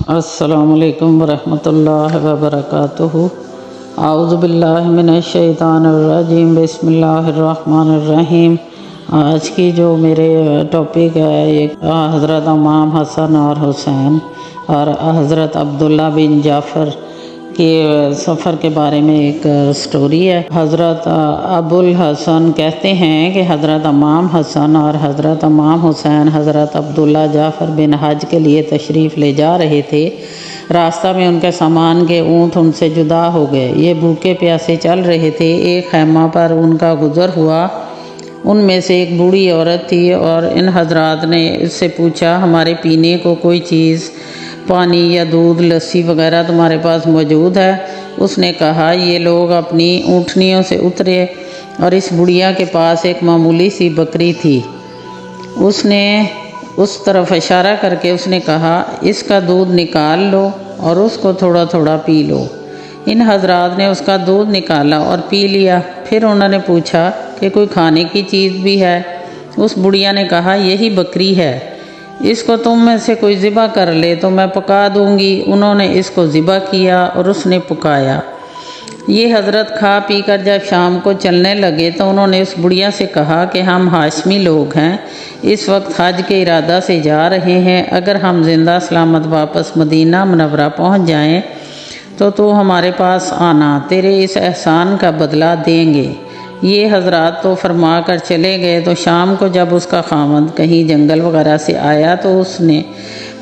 السلام علیکم ورحمۃ اللہ وبرکاتہ۔ اعوذ باللہ من الشیطان الرجیم، بسم اللہ الرحمن الرحیم۔ آج کی جو میرے ٹاپک ہے یہ حضرت امام حسن اور حسین اور حضرت عبداللہ بن جعفر کے سفر کے بارے میں ایک سٹوری ہے۔ حضرت ابو الحسن کہتے ہیں کہ حضرت امام حسن اور حضرت امام حسین حضرت عبداللہ جعفر بن حج کے لیے تشریف لے جا رہے تھے۔ راستہ میں ان کے سامان کے اونٹ ان سے جدا ہو گئے۔ یہ بھوکے پیاسے چل رہے تھے۔ ایک خیمہ پر ان کا گزر ہوا۔ ان میں سے ایک بوڑھی عورت تھی اور ان حضرات نے اس سے پوچھا، ہمارے پینے کو کوئی چیز، پانی یا دودھ، لسی وغیرہ تمہارے پاس موجود ہے؟ اس نے کہا، یہ لوگ اپنی اونٹنیوں سے اترے اور اس بڑھیا کے پاس ایک معمولی سی بکری تھی۔ اس نے اس طرف اشارہ کر کے اس نے کہا، اس کا دودھ نکال لو اور اس کو تھوڑا تھوڑا پی لو۔ ان حضرات نے اس کا دودھ نکالا اور پی لیا۔ پھر انہوں نے پوچھا کہ کوئی کھانے کی چیز بھی ہے؟ اس بڑھیا نے کہا، یہی بکری ہے، اس کو تم میں سے کوئی ذبح کر لے تو میں پکا دوں گی۔ انہوں نے اس کو ذبح کیا اور اس نے پکایا۔ یہ حضرت کھا پی کر جب شام کو چلنے لگے تو انہوں نے اس بڑھیا سے کہا کہ ہم ہاشمی لوگ ہیں، اس وقت حج کے ارادہ سے جا رہے ہیں۔ اگر ہم زندہ سلامت واپس مدینہ منورہ پہنچ جائیں تو ہمارے پاس آنا، تیرے اس احسان کا بدلہ دیں گے۔ یہ حضرات تو فرما کر چلے گئے۔ تو شام کو جب اس کا خاوند کہیں جنگل وغیرہ سے آیا تو اس نے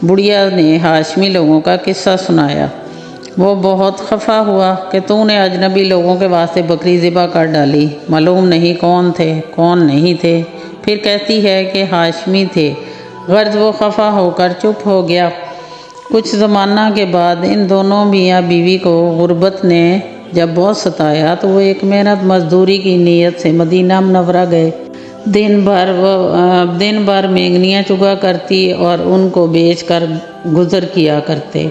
بڑھیا نے ہاشمی لوگوں کا قصہ سنایا۔ وہ بہت خفا ہوا کہ تو نے اجنبی لوگوں کے واسطے بکری ذبح کر ڈالی، معلوم نہیں کون تھے کون نہیں تھے۔ پھر کہتی ہے کہ ہاشمی تھے۔ غرض وہ خفا ہو کر چپ ہو گیا۔ کچھ زمانہ کے بعد ان دونوں میاں بیوی کو غربت نے جب بہت ستایا تو وہ ایک محنت مزدوری کی نیت سے مدینہ منورہ گئے۔ دن بھر مینگنیاں چگا کرتی اور ان کو بیچ کر گزر کیا کرتے۔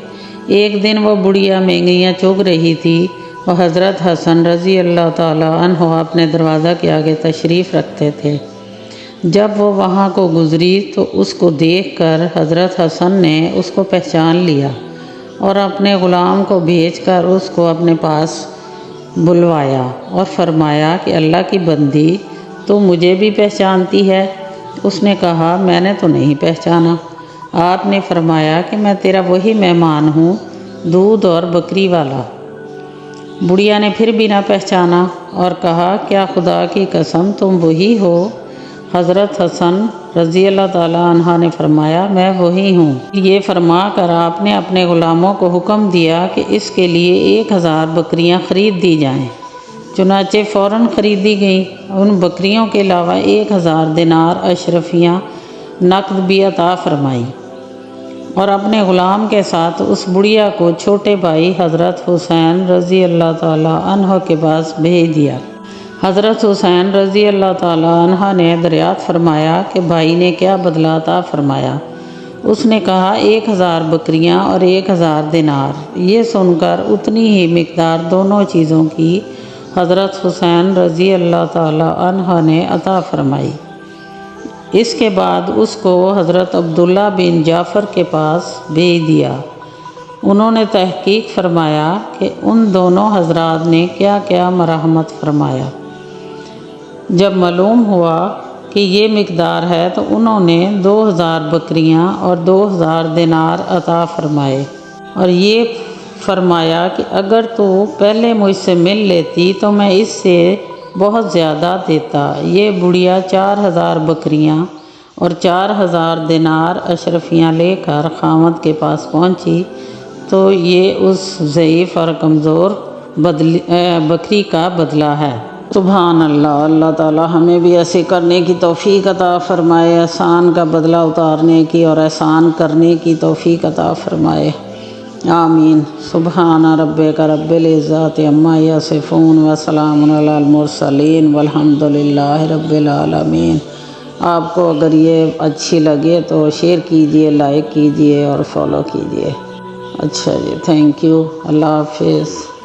ایک دن وہ بڑھیا مینگنیاں چگ رہی تھی اور حضرت حسن رضی اللہ تعالیٰ عنہ اپنے دروازہ کے آگے تشریف رکھتے تھے۔ جب وہ وہاں کو گزری تو اس کو دیکھ کر حضرت حسن نے اس کو پہچان لیا اور اپنے غلام کو بھیج کر اس کو اپنے پاس بلوایا اور فرمایا کہ اللہ کی بندی، تو مجھے بھی پہچانتی ہے؟ اس نے کہا، میں نے تو نہیں پہچانا۔ آپ نے فرمایا کہ میں تیرا وہی مہمان ہوں، دودھ اور بکری والا۔ بڑھیا نے پھر بھی نہ پہچانا اور کہا، کیا خدا کی قسم تم وہی ہو؟ حضرت حسن رضی اللہ تعالیٰ عنہ نے فرمایا، میں وہی ہوں۔ یہ فرما کر آپ نے اپنے غلاموں کو حکم دیا کہ اس کے لیے 1000 بکریاں خرید دی جائیں۔ چنانچہ فوراً خریدی گئیں۔ ان بکریوں کے علاوہ 1000 دینار اشرفیاں نقد بھی عطا فرمائی اور اپنے غلام کے ساتھ اس بڑھیا کو چھوٹے بھائی حضرت حسین رضی اللہ تعالیٰ عنہ کے پاس بھیج دیا۔ حضرت حسین رضی اللہ تعالیٰ عنہ نے دریافت فرمایا کہ بھائی نے کیا بدلہ عطا فرمایا؟ اس نے کہا، 1000 بکریاں اور 1000 دینار۔ یہ سن کر اتنی ہی مقدار دونوں چیزوں کی حضرت حسین رضی اللہ تعالیٰ عنہ نے عطا فرمائی۔ اس کے بعد اس کو حضرت عبداللہ بن جعفر کے پاس بھیج دیا۔ انہوں نے تحقیق فرمایا کہ ان دونوں حضرات نے کیا کیا مرحمت فرمایا۔ جب معلوم ہوا کہ یہ مقدار ہے تو انہوں نے 2000 بکریاں اور 2000 دینار عطا فرمائے اور یہ فرمایا کہ اگر تو پہلے مجھ سے مل لیتی تو میں اس سے بہت زیادہ دیتا۔ یہ بڑھیا 4000 بکریاں اور 4000 دینار اشرفیاں لے کر خاوند کے پاس پہنچی تو یہ اس ضعیف اور کمزور بکری کا بدلہ ہے۔ سبحان اللہ۔ اللہ تعالیٰ ہمیں بھی ایسے کرنے کی توفیق عطا فرمائے، احسان کا بدلہ اتارنے کی اور احسان کرنے کی توفیق عطا فرمائے، آمین۔ سبحان ربک رب العزت عما یصفون وسلام علی المرسلین والحمد للہ رب العالمین۔ آپ کو اگر یہ اچھی لگے تو شیئر کیجئے، لائک کیجئے اور فالو کیجئے۔ اچھا جی، تھینک یو، اللہ حافظ۔